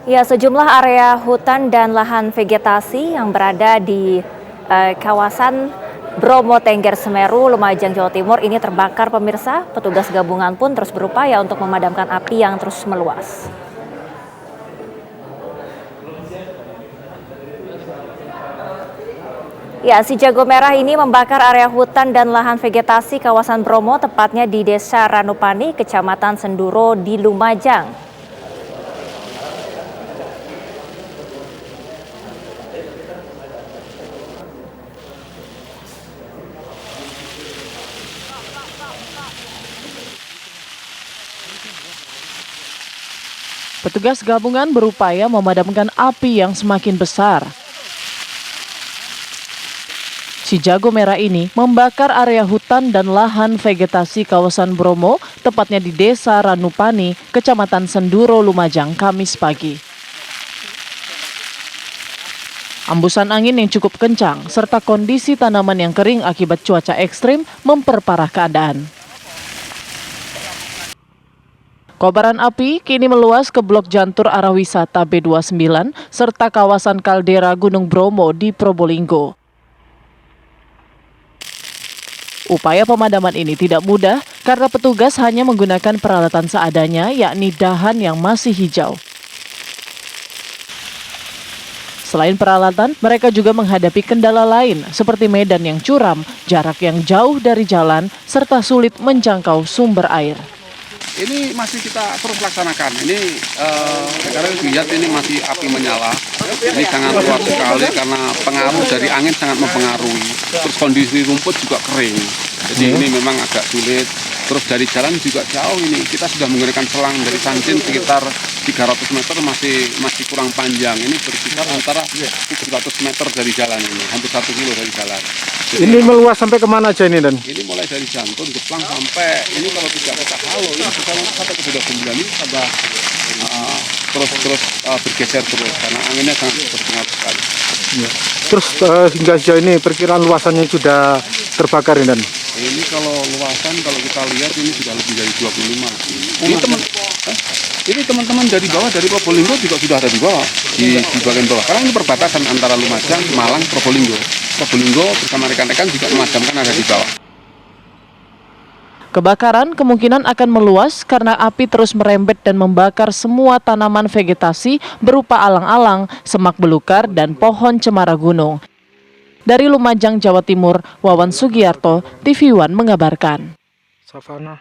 Ya, sejumlah area hutan dan lahan vegetasi yang berada di kawasan Bromo Tengger Semeru, Lumajang, Jawa Timur ini terbakar pemirsa. Petugas gabungan pun terus berupaya untuk memadamkan api yang terus meluas. Ya, si jago merah ini membakar area hutan dan lahan vegetasi kawasan Bromo, tepatnya di Desa Ranupani, Kecamatan Senduro di Lumajang. Petugas gabungan berupaya memadamkan api yang semakin besar. Si jago merah ini membakar area hutan dan lahan vegetasi kawasan Bromo, tepatnya di Desa Ranupani, Kecamatan Senduro, Lumajang, Kamis pagi. Embusan angin yang cukup kencang serta kondisi tanaman yang kering akibat cuaca ekstrim memperparah keadaan. Kobaran api kini meluas ke Blok Jantur arah wisata B29 serta kawasan kaldera Gunung Bromo di Probolinggo. Upaya pemadaman ini tidak mudah karena petugas hanya menggunakan peralatan seadanya, yakni dahan yang masih hijau. Selain peralatan, mereka juga menghadapi kendala lain seperti medan yang curam, jarak yang jauh dari jalan, serta sulit menjangkau sumber air. Ini masih kita terus laksanakan. Ini sekarang lihat ini masih api menyala. Ini sangat kuat sekali karena pengaruh dari angin sangat mempengaruhi. Terus kondisi rumput juga kering. Jadi ini memang agak sulit. Terus dari jalan juga jauh ini. Kita sudah menggunakan selang dari Sancin sekitar 300 meter masih kurang panjang. Ini berkisar antara 700 meter dari jalan ini, hampir 1 kilo dari jalan. Jadi ini meluas sampai kemana aja ini, Dan? ini mulai dari Jantung, Jepang sampai ini kalau tidak kita halo ini sampai ke Sudah Sembilan ini tambah terus bergeser terus karena anginnya sangat berpengaruh sekali. Ya. Terus hingga sejauh ini perkiraan luasannya sudah terbakar, Dan? Ini kalau luasan kalau kita lihat ini sudah lebih dari 25. Ini teman-teman dari bawah dari Probolinggo juga sudah ada di bawah di bagian bawah. Karena ini perbatasan antara Lumajang, Malang, Probolinggo. Probolinggo bersama rekan-rekan juga memadamkan ada di bawah. Kebakaran kemungkinan akan meluas karena api terus merembet dan membakar semua tanaman vegetasi berupa alang-alang, semak belukar, dan pohon cemara gunung. Dari Lumajang, Jawa Timur, Wawan Sugiarto, TV One mengabarkan. Savana.